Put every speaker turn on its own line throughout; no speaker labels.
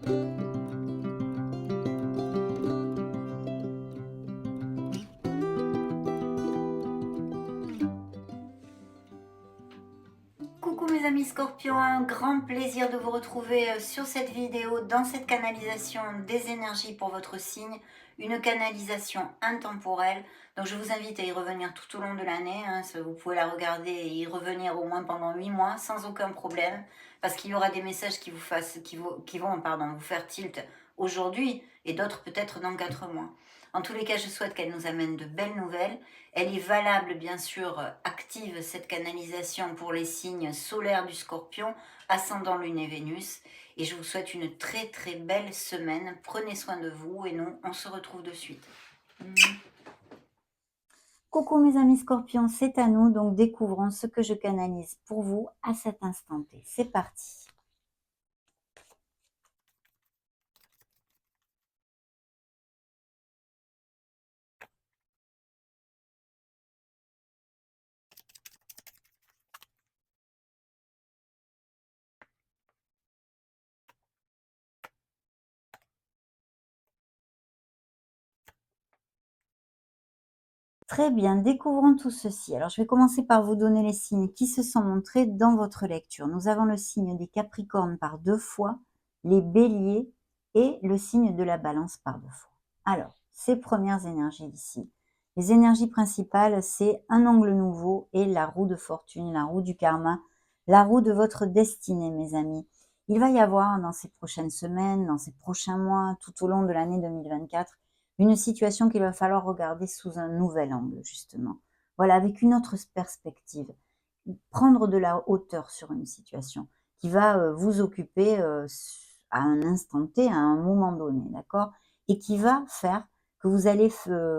Coucou mes amis Scorpions, un grand plaisir de vous retrouver sur cette vidéo, dans cette canalisation des énergies pour votre signe, une canalisation intemporelle. Donc je vous invite à y revenir tout au long de l'année, hein. Vous pouvez la regarder et y revenir au moins pendant 8 mois sans aucun problème, parce qu'il y aura des messages qui vont vous faire tilt aujourd'hui et d'autres peut-être dans 4 mois. En tous les cas, je souhaite qu'elle nous amène de belles nouvelles. Elle est valable, bien sûr, active cette canalisation pour les signes solaires du Scorpion, ascendant Lune et Vénus. Et je vous souhaite une très très belle semaine. Prenez soin de vous et nous, on se retrouve de suite. Coucou mes amis Scorpions, c'est à nous, donc découvrons ce que je canalise pour vous à cet instant T. C'est parti. Très bien, découvrons tout ceci. Alors, je vais commencer par vous donner les signes qui se sont montrés dans votre lecture. Nous avons le signe des Capricornes par 2 fois, les Béliers et le signe de la Balance par 2 fois. Alors, ces premières énergies ici. Les énergies principales, c'est un angle nouveau et la roue de fortune, la roue du karma, la roue de votre destinée, mes amis. Il va y avoir dans ces prochaines semaines, dans ces prochains mois, tout au long de l'année 2024, une situation qu'il va falloir regarder sous un nouvel angle, justement. Voilà, avec une autre perspective. Prendre de la hauteur sur une situation qui va vous occuper à un instant T, à un moment donné, d'accord? Et qui va faire que vous allez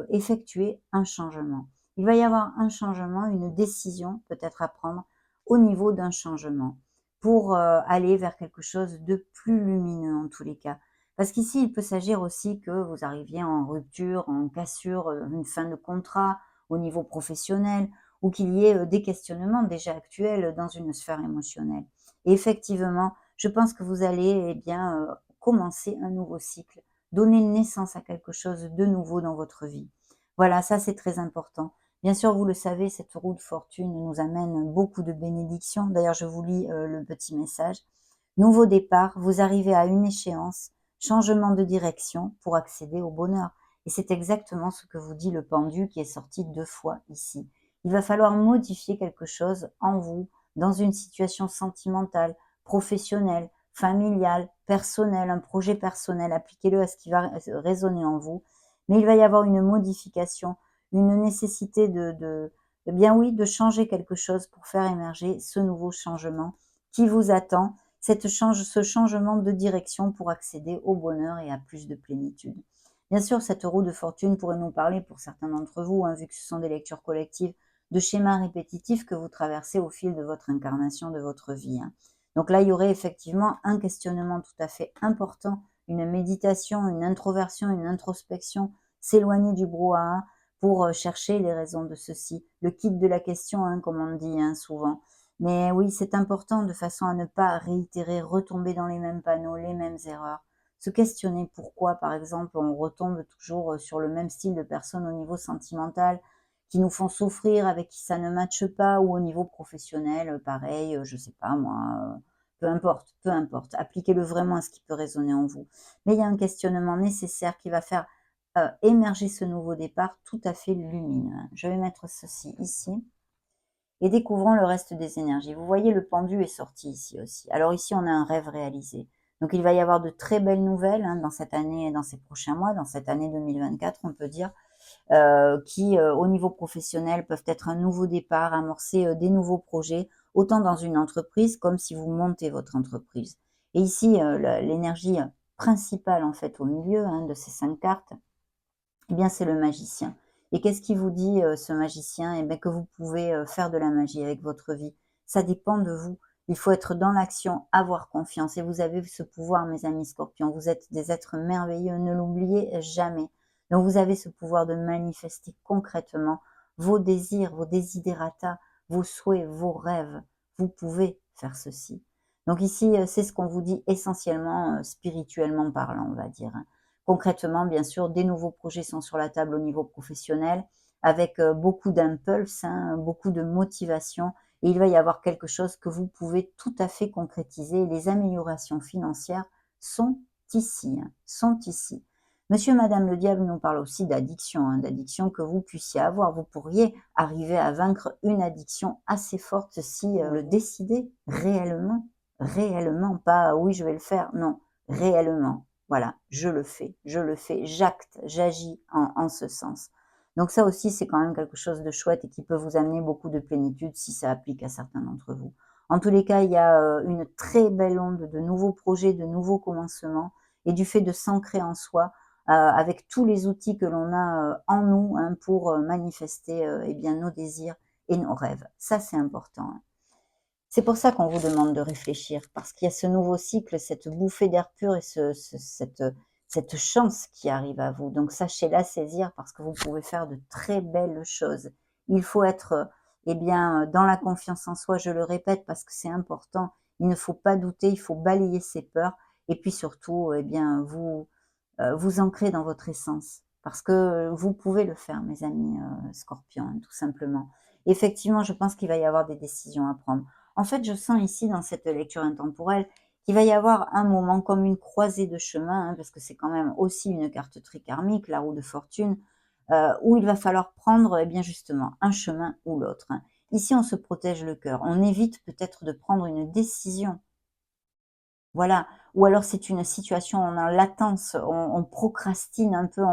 effectuer un changement. Il va y avoir un changement, une décision peut-être à prendre au niveau d'un changement pour aller vers quelque chose de plus lumineux en tous les cas. Parce qu'ici, il peut s'agir aussi que vous arriviez en rupture, en cassure, une fin de contrat au niveau professionnel, ou qu'il y ait des questionnements déjà actuels dans une sphère émotionnelle. Et effectivement, je pense que vous allez commencer un nouveau cycle, donner naissance à quelque chose de nouveau dans votre vie. Voilà, ça c'est très important. Bien sûr, vous le savez, cette roue de fortune nous amène beaucoup de bénédictions. D'ailleurs, je vous lis le petit message. Nouveau départ, vous arrivez à une échéance, changement de direction pour accéder au bonheur. Et c'est exactement ce que vous dit le pendu qui est sorti 2 fois ici. Il va falloir modifier quelque chose en vous, dans une situation sentimentale, professionnelle, familiale, personnelle, un projet personnel. Appliquez-le à ce qui va résonner en vous. Mais il va y avoir une modification, une nécessité de changer quelque chose pour faire émerger ce nouveau changement qui vous attend, ce changement de direction pour accéder au bonheur et à plus de plénitude. Bien sûr, cette roue de fortune pourrait nous parler, pour certains d'entre vous, vu que ce sont des lectures collectives, de schémas répétitifs que vous traversez au fil de votre incarnation, de votre vie. Donc là, il y aurait effectivement un questionnement tout à fait important, une méditation, une introversion, une introspection, s'éloigner du brouhaha pour chercher les raisons de ceci. Le kit de la question, comme on dit souvent. Mais oui, c'est important de façon à ne pas réitérer, retomber dans les mêmes panneaux, les mêmes erreurs. Se questionner pourquoi, par exemple, on retombe toujours sur le même style de personnes au niveau sentimental, qui nous font souffrir, avec qui ça ne matche pas, ou au niveau professionnel, pareil, je sais pas moi, peu importe, peu importe. Appliquez-le vraiment à ce qui peut résonner en vous. Mais il y a un questionnement nécessaire qui va faire émerger ce nouveau départ tout à fait lumineux. Je vais mettre ceci ici. Et découvrons le reste des énergies. Vous voyez, le pendu est sorti ici aussi. Alors ici, on a un rêve réalisé. Donc il va y avoir de très belles nouvelles dans cette année et dans ces prochains mois, dans cette année 2024, on peut dire, qui, au niveau professionnel, peuvent être un nouveau départ, amorcer des nouveaux projets, autant dans une entreprise comme si vous montez votre entreprise. Et ici, l'énergie principale, en fait, au milieu de ces 5 cartes, eh bien, c'est le magicien. Et qu'est-ce qui vous dit, ce magicien? Eh bien, que vous pouvez faire de la magie avec votre vie. Ça dépend de vous. Il faut être dans l'action, avoir confiance. Et vous avez ce pouvoir, mes amis Scorpions. Vous êtes des êtres merveilleux, ne l'oubliez jamais. Donc, vous avez ce pouvoir de manifester concrètement vos désirs, vos desiderata, vos souhaits, vos rêves. Vous pouvez faire ceci. Donc ici, c'est ce qu'on vous dit essentiellement, spirituellement parlant, on va dire, hein. Concrètement, bien sûr, des nouveaux projets sont sur la table au niveau professionnel, avec, beaucoup d'impulse, hein, beaucoup de motivation, et il va y avoir quelque chose que vous pouvez tout à fait concrétiser. Les améliorations financières sont ici, hein, sont ici. Monsieur, madame le diable nous parle aussi d'addiction, hein, d'addiction que vous puissiez avoir. Vous pourriez arriver à vaincre une addiction assez forte si, le décidez réellement. Réellement, pas oui, je vais le faire, non, réellement. Voilà, je le fais, j'acte, j'agis en ce sens. Donc ça aussi, c'est quand même quelque chose de chouette et qui peut vous amener beaucoup de plénitude si ça applique à certains d'entre vous. En tous les cas, il y a une très belle onde de nouveaux projets, de nouveaux commencements, et du fait de s'ancrer en soi, avec tous les outils que l'on a en nous, hein, pour manifester eh bien, nos désirs et nos rêves. Ça, c'est important, hein. C'est pour ça qu'on vous demande de réfléchir, parce qu'il y a ce nouveau cycle, cette bouffée d'air pur et cette chance qui arrive à vous. Donc sachez la saisir parce que vous pouvez faire de très belles choses. Il faut être eh bien, dans la confiance en soi, je le répète parce que c'est important. Il ne faut pas douter, il faut balayer ses peurs et puis surtout, eh bien, vous ancrer dans votre essence. Parce que vous pouvez le faire, mes amis scorpions, hein, tout simplement. Effectivement, je pense qu'il va y avoir des décisions à prendre. En fait, je sens ici, dans cette lecture intemporelle, qu'il va y avoir un moment comme une croisée de chemin, hein, parce que c'est quand même aussi une carte trikarmique, la roue de fortune, où il va falloir prendre, eh bien justement, un chemin ou l'autre, hein. Ici, on se protège le cœur. On évite peut-être de prendre une décision. Voilà. Ou alors c'est une situation, on est en latence, on procrastine un peu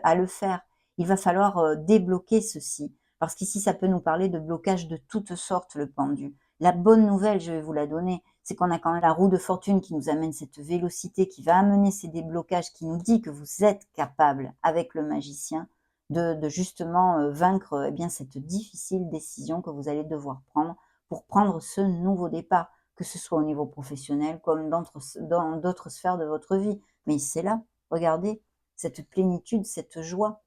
à le faire. Il va falloir débloquer ceci. Parce qu'ici, ça peut nous parler de blocage de toutes sortes, le pendu. La bonne nouvelle, je vais vous la donner, c'est qu'on a quand même la roue de fortune qui nous amène cette vélocité, qui va amener ces déblocages, qui nous dit que vous êtes capable, avec le magicien, de justement vaincre eh bien, cette difficile décision que vous allez devoir prendre pour prendre ce nouveau départ, que ce soit au niveau professionnel comme dans d'autres sphères de votre vie. Mais c'est là, regardez, cette plénitude, cette joie.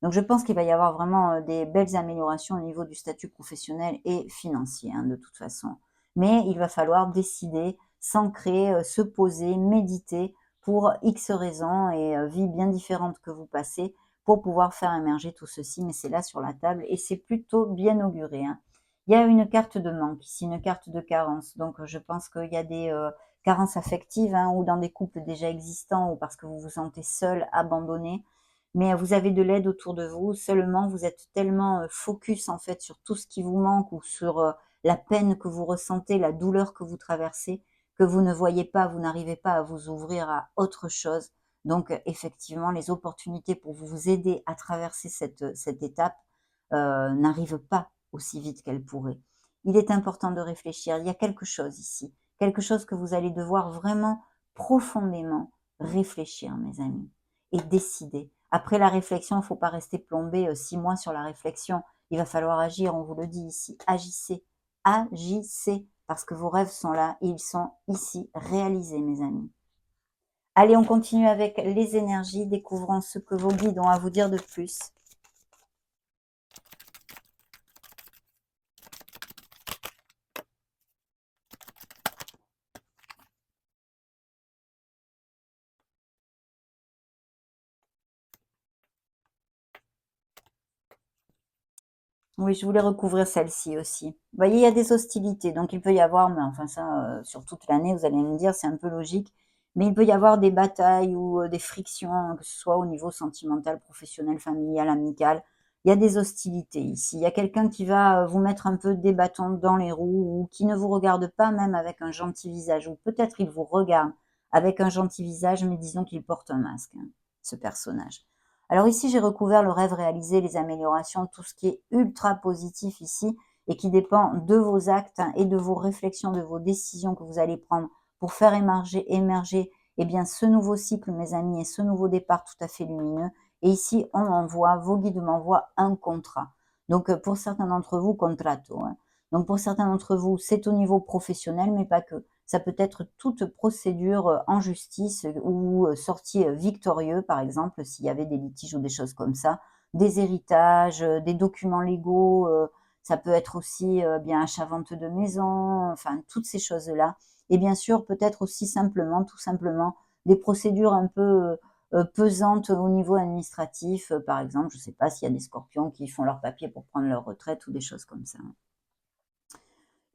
Donc je pense qu'il va y avoir vraiment des belles améliorations au niveau du statut professionnel et financier, hein, de toute façon. Mais il va falloir décider, s'ancrer, se poser, méditer pour X raisons et vies bien différentes que vous passez pour pouvoir faire émerger tout ceci. Mais c'est là sur la table et c'est plutôt bien auguré, hein. Il y a une carte de manque ici, une carte de carence. Donc, je pense qu'il y a des carences affectives, hein, ou dans des couples déjà existants, ou parce que vous vous sentez seul, abandonné. Mais vous avez de l'aide autour de vous. Seulement, vous êtes tellement focus en fait sur tout ce qui vous manque ou sur la peine que vous ressentez, la douleur que vous traversez, que vous ne voyez pas, vous n'arrivez pas à vous ouvrir à autre chose. Donc, effectivement, les opportunités pour vous aider à traverser cette étape n'arrivent pas aussi vite qu'elle pourrait. Il est important de réfléchir. Il y a quelque chose ici, quelque chose que vous allez devoir vraiment profondément réfléchir, mes amis, et décider. Après la réflexion, il ne faut pas rester plombé 6 mois sur la réflexion. Il va falloir agir, on vous le dit ici. Agissez, agissez, parce que vos rêves sont là et ils sont ici réalisés, mes amis. Allez, on continue avec les énergies, découvrons ce que vos guides ont à vous dire de plus. Oui, je voulais recouvrir celle-ci aussi. Vous voyez, il y a des hostilités, donc il peut y avoir, mais enfin ça, sur toute l'année, vous allez me dire, c'est un peu logique, mais il peut y avoir des batailles ou des frictions, hein, que ce soit au niveau sentimental, professionnel, familial, amical. Il y a des hostilités ici. Il y a quelqu'un qui va vous mettre un peu des bâtons dans les roues ou qui ne vous regarde pas même avec un gentil visage, ou peut-être il vous regarde avec un gentil visage, mais disons qu'il porte un masque, hein, ce personnage. Alors ici, j'ai recouvert le rêve réalisé, les améliorations, tout ce qui est ultra positif ici et qui dépend de vos actes, hein, et de vos réflexions, de vos décisions que vous allez prendre pour faire émerger eh bien, ce nouveau cycle, mes amis, et ce nouveau départ tout à fait lumineux. Et ici, on m'envoie, vos guides m'envoient un contrat. Donc, pour certains d'entre vous, contrato, hein. Donc, pour certains d'entre vous, c'est au niveau professionnel, mais pas que. Ça peut être toute procédure en justice ou sortie victorieux, par exemple, s'il y avait des litiges ou des choses comme ça, des héritages, des documents légaux, ça peut être aussi bien achat-vente de maison, enfin toutes ces choses-là. Et bien sûr, peut-être aussi simplement, tout simplement, des procédures un peu pesantes au niveau administratif. Par exemple, je ne sais pas s'il y a des scorpions qui font leurs papiers pour prendre leur retraite ou des choses comme ça.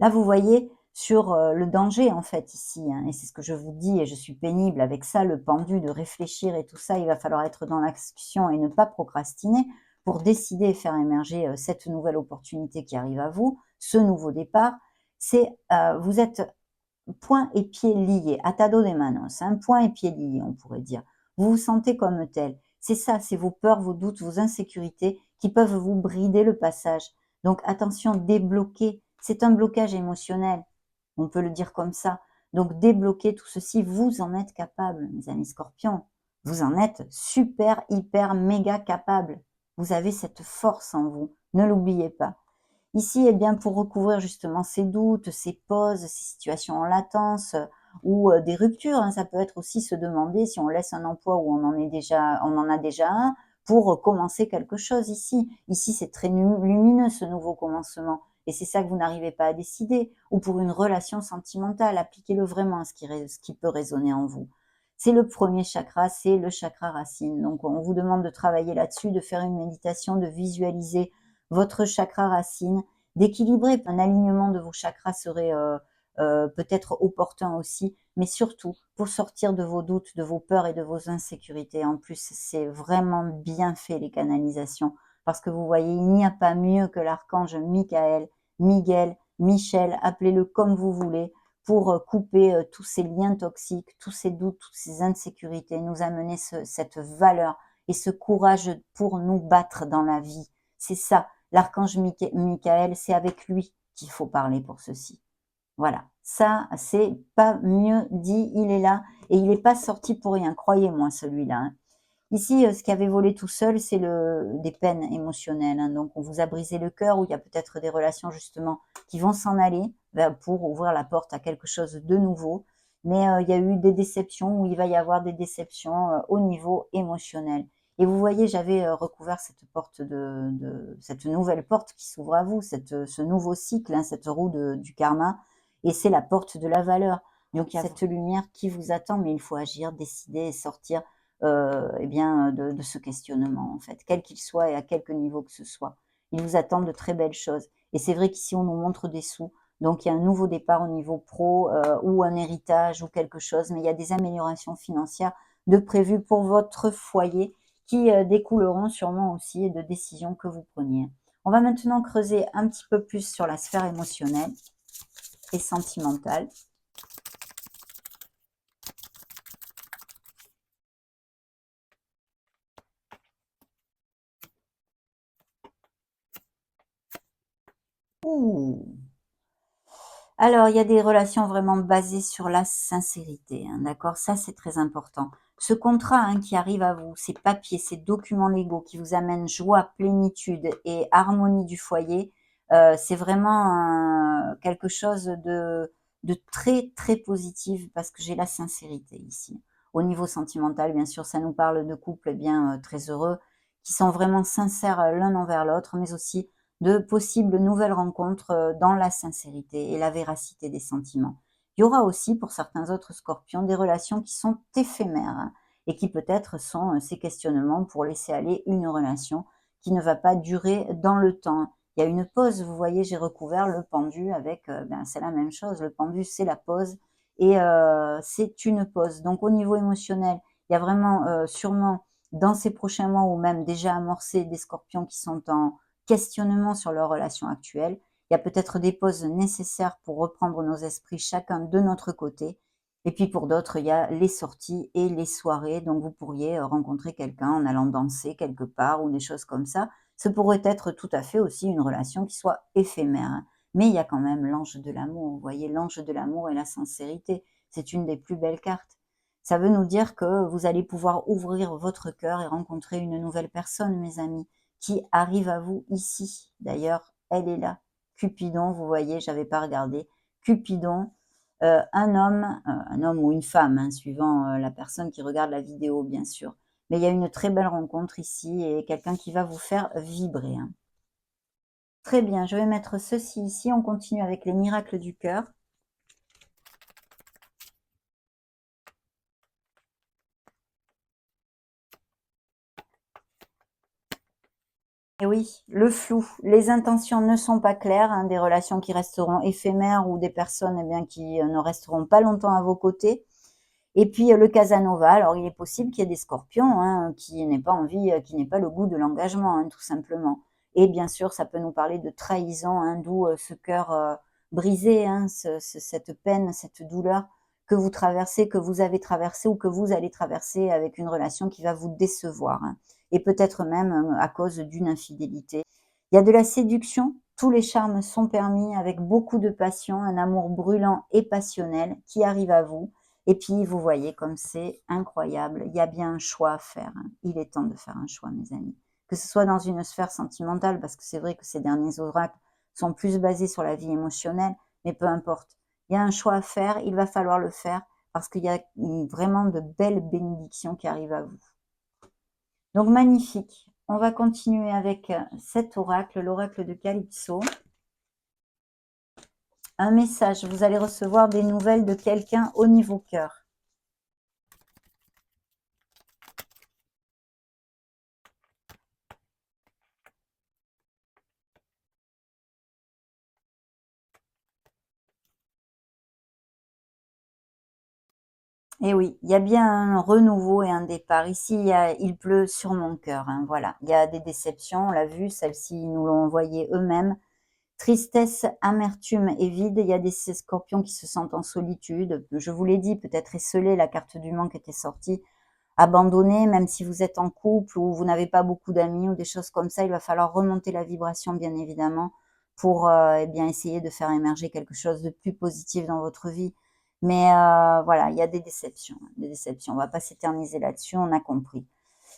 Là, vous voyez sur le danger, en fait, ici, hein, et c'est ce que je vous dis, et je suis pénible avec ça, le pendu, de réfléchir et tout ça. Il va falloir être dans l'action et ne pas procrastiner pour décider et faire émerger cette nouvelle opportunité qui arrive à vous, ce nouveau départ. C'est vous êtes poings et pieds liés, atado de manos, hein, poings et pieds liés, on pourrait dire. Vous vous sentez comme tel. C'est ça, c'est vos peurs, vos doutes, vos insécurités qui peuvent vous brider le passage. Donc attention, débloquer. C'est un blocage émotionnel, on peut le dire comme ça. Donc débloquer tout ceci, vous en êtes capable, mes amis scorpions. Vous en êtes super, hyper, méga capable. Vous avez cette force en vous, ne l'oubliez pas. Ici, eh bien, pour recouvrir justement ces doutes, ces pauses, ces situations en latence ou des ruptures, hein, ça peut être aussi se demander si on laisse un emploi où on en a déjà un pour commencer quelque chose ici. Ici, c'est très lumineux ce nouveau commencement et c'est ça que vous n'arrivez pas à décider. Ou pour une relation sentimentale, appliquez-le vraiment à ce qui peut résonner en vous. C'est le premier chakra, c'est le chakra racine. Donc, on vous demande de travailler là-dessus, de faire une méditation, de visualiser votre chakra racine, d'équilibrer. Un alignement de vos chakras serait peut-être opportun aussi, mais surtout pour sortir de vos doutes, de vos peurs et de vos insécurités. En plus, c'est vraiment bien fait les canalisations, parce que vous voyez, il n'y a pas mieux que l'archange Michael, Miguel, Michel, appelez-le comme vous voulez, pour couper tous ces liens toxiques, tous ces doutes, toutes ces insécurités, nous amener cette valeur et ce courage pour nous battre dans la vie. C'est ça, l'archange Michael, c'est avec lui qu'il faut parler pour ceci. Voilà, ça, c'est pas mieux dit, il est là, et il n'est pas sorti pour rien, croyez-moi celui-là, hein. Ici, ce qui avait volé tout seul, c'est des peines émotionnelles, hein. Donc on vous a brisé le cœur, ou il y a peut-être des relations justement qui vont s'en aller pour ouvrir la porte à quelque chose de nouveau. Mais il y a eu des déceptions, ou il va y avoir des déceptions au niveau émotionnel. Et vous voyez, j'avais recouvert cette porte cette nouvelle porte qui s'ouvre à vous, ce nouveau cycle, hein, cette roue du karma, et c'est la porte de la valeur. Donc il y a cette lumière qui vous attend, mais il faut agir, décider et sortir eh bien, de ce questionnement, en fait, quel qu'il soit et à quelque niveau que ce soit. Il vous attend de très belles choses. Et c'est vrai qu'ici, on nous montre des sous. Donc, il y a un nouveau départ au niveau pro ou un héritage ou quelque chose, mais il y a des améliorations financières de prévues pour votre foyer qui découleront sûrement aussi de décisions que vous preniez. On va maintenant creuser un petit peu plus sur la sphère émotionnelle et sentimentale. Ouh! Alors, il y a des relations vraiment basées sur la sincérité, hein, d'accord? Ça, c'est très important. Ce contrat, hein, qui arrive à vous, ces papiers, ces documents légaux qui vous amènent joie, plénitude et harmonie du foyer, c'est vraiment quelque chose de très, très positif, parce que j'ai la sincérité ici. Au niveau sentimental, bien sûr, ça nous parle de couples eh bien très heureux, qui sont vraiment sincères l'un envers l'autre, mais aussi de possibles nouvelles rencontres dans la sincérité et la véracité des sentiments. Il y aura aussi pour certains autres scorpions des relations qui sont éphémères, hein, et qui peut-être sont ces questionnements pour laisser aller une relation qui ne va pas durer dans le temps. Il y a une pause, vous voyez, j'ai recouvert le pendu avec, c'est la même chose, le pendu c'est la pause, et c'est une pause. Donc au niveau émotionnel, il y a vraiment sûrement dans ces prochains mois, ou même déjà amorcé, des scorpions qui sont en questionnement sur leur relation actuelle. Il y a peut-être des pauses nécessaires pour reprendre nos esprits chacun de notre côté. Et puis pour d'autres, il y a les sorties et les soirées. Donc vous pourriez rencontrer quelqu'un en allant danser quelque part ou des choses comme ça. Ce pourrait être tout à fait aussi une relation qui soit éphémère, hein. Mais il y a quand même l'ange de l'amour. Vous voyez, l'ange de l'amour et la sincérité. C'est une des plus belles cartes. Ça veut nous dire que vous allez pouvoir ouvrir votre cœur et rencontrer une nouvelle personne, mes amis, qui arrive à vous ici. D'ailleurs, elle est là. Cupidon, vous voyez, j'avais pas regardé. Cupidon, un homme ou une femme, hein, suivant la personne qui regarde la vidéo, bien sûr. Mais il y a une très belle rencontre ici et quelqu'un qui va vous faire vibrer, hein. Très bien, je vais mettre ceci ici. On continue avec les miracles du cœur. Et oui, le flou. Les intentions ne sont pas claires, hein, des relations qui resteront éphémères ou des personnes eh bien, qui ne resteront pas longtemps à vos côtés. Et puis le Casanova, alors il est possible qu'il y ait des scorpions qui n'aient pas envie, qui n'aient pas le goût de l'engagement, tout simplement. Et bien sûr, ça peut nous parler de trahison, d'où ce cœur brisé, cette peine, cette douleur que vous traversez, que vous avez traversé ou que vous allez traverser avec une relation qui va vous décevoir. Et peut-être même à cause d'une infidélité. Il y a de la séduction, tous les charmes sont permis avec beaucoup de passion, un amour brûlant et passionnel qui arrive à vous. Et puis, vous voyez comme c'est incroyable, il y a bien un choix à faire. Il est temps de faire un choix, mes amis. Que ce soit dans une sphère sentimentale, parce que c'est vrai que ces derniers oracles sont plus basés sur la vie émotionnelle, mais peu importe. Il y a un choix à faire, il va falloir le faire, parce qu'il y a vraiment de belles bénédictions qui arrivent à vous. Donc, magnifique. On va continuer avec cet oracle, l'oracle de Calypso. Un message, vous allez recevoir des nouvelles de quelqu'un au niveau cœur. Et oui, il y a bien un renouveau et un départ. Ici, il pleut sur mon cœur, voilà. Il y a des déceptions, on l'a vu, celles-ci nous l'ont envoyé eux-mêmes. Tristesse, amertume et vide. Il y a des scorpions qui se sentent en solitude. Je vous l'ai dit, peut-être esselé, la carte du manque était sortie. Abandonné, même si vous êtes en couple ou vous n'avez pas beaucoup d'amis ou des choses comme ça, il va falloir remonter la vibration, bien évidemment, pour eh bien essayer de faire émerger quelque chose de plus positif dans votre vie. Mais voilà, il y a des déceptions, des déceptions. On ne va pas s'éterniser là-dessus, on a compris.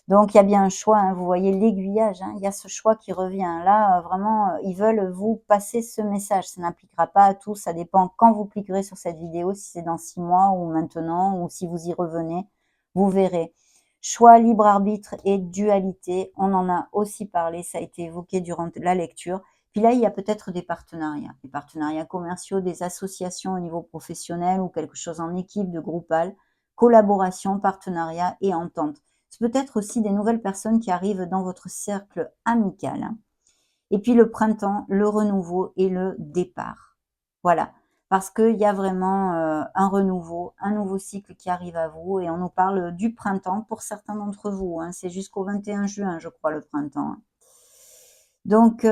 Donc il y a bien un choix, vous voyez l'aiguillage, il y a ce choix qui revient. Là, vraiment, ils veulent vous passer ce message. Ça n'impliquera pas à tous, ça dépend quand vous cliquerez sur cette vidéo, si c'est dans 6 mois ou maintenant, ou si vous y revenez, vous verrez. Choix, libre arbitre et dualité, on en a aussi parlé, ça a été évoqué durant la lecture. Puis là, il y a peut-être des partenariats commerciaux, des associations au niveau professionnel ou quelque chose en équipe, de groupal, collaboration, partenariat et entente. C'est peut-être aussi des nouvelles personnes qui arrivent dans votre cercle amical. Et puis le printemps, le renouveau et le départ. Voilà, parce qu'il y a vraiment un renouveau, un nouveau cycle qui arrive à vous et on nous parle du printemps pour certains d'entre vous. C'est jusqu'au 21 juin, je crois, le printemps. Donc,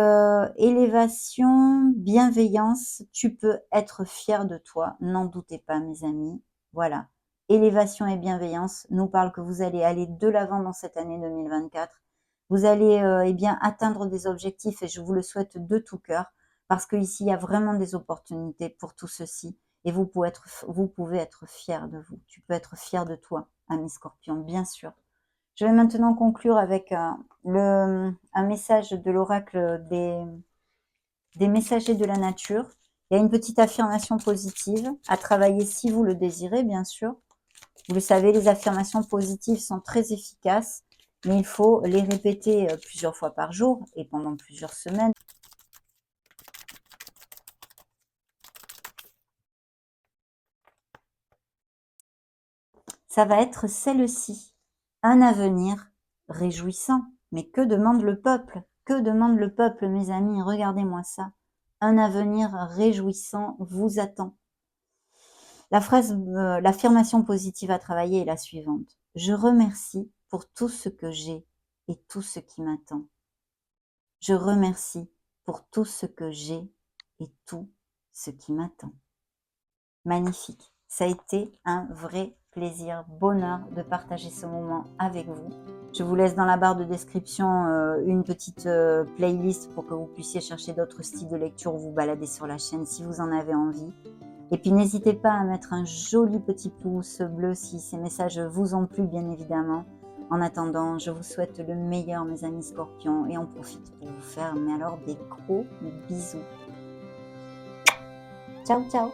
élévation, bienveillance, tu peux être fier de toi, n'en doutez pas, mes amis. Voilà. Élévation et bienveillance nous parle que vous allez aller de l'avant dans cette année 2024. Vous allez eh bien atteindre des objectifs et je vous le souhaite de tout cœur parce qu'ici, il y a vraiment des opportunités pour tout ceci et vous pouvez être fier de vous. Tu peux être fier de toi, ami Scorpion, bien sûr. Je vais maintenant conclure avec un message de l'oracle des messagers de la nature. Il y a une petite affirmation positive à travailler si vous le désirez, bien sûr. Vous le savez, les affirmations positives sont très efficaces, mais il faut les répéter plusieurs fois par jour et pendant plusieurs semaines. Ça va être celle-ci. Un avenir réjouissant. Mais que demande le peuple? Que demande le peuple, mes amis? Regardez-moi ça. Un avenir réjouissant vous attend. L'affirmation positive à travailler est la suivante. Je remercie pour tout ce que j'ai et tout ce qui m'attend. Je remercie pour tout ce que j'ai et tout ce qui m'attend. Magnifique. Ça a été un vrai plaisir, bonheur de partager ce moment avec vous. Je vous laisse dans la barre de description une petite playlist pour que vous puissiez chercher d'autres styles de lecture ou vous balader sur la chaîne si vous en avez envie. Et puis n'hésitez pas à mettre un joli petit pouce bleu si ces messages vous ont plu, bien évidemment. En attendant, je vous souhaite le meilleur, mes amis Scorpions, et on profite pour vous faire, mais alors, des gros bisous. Ciao, ciao!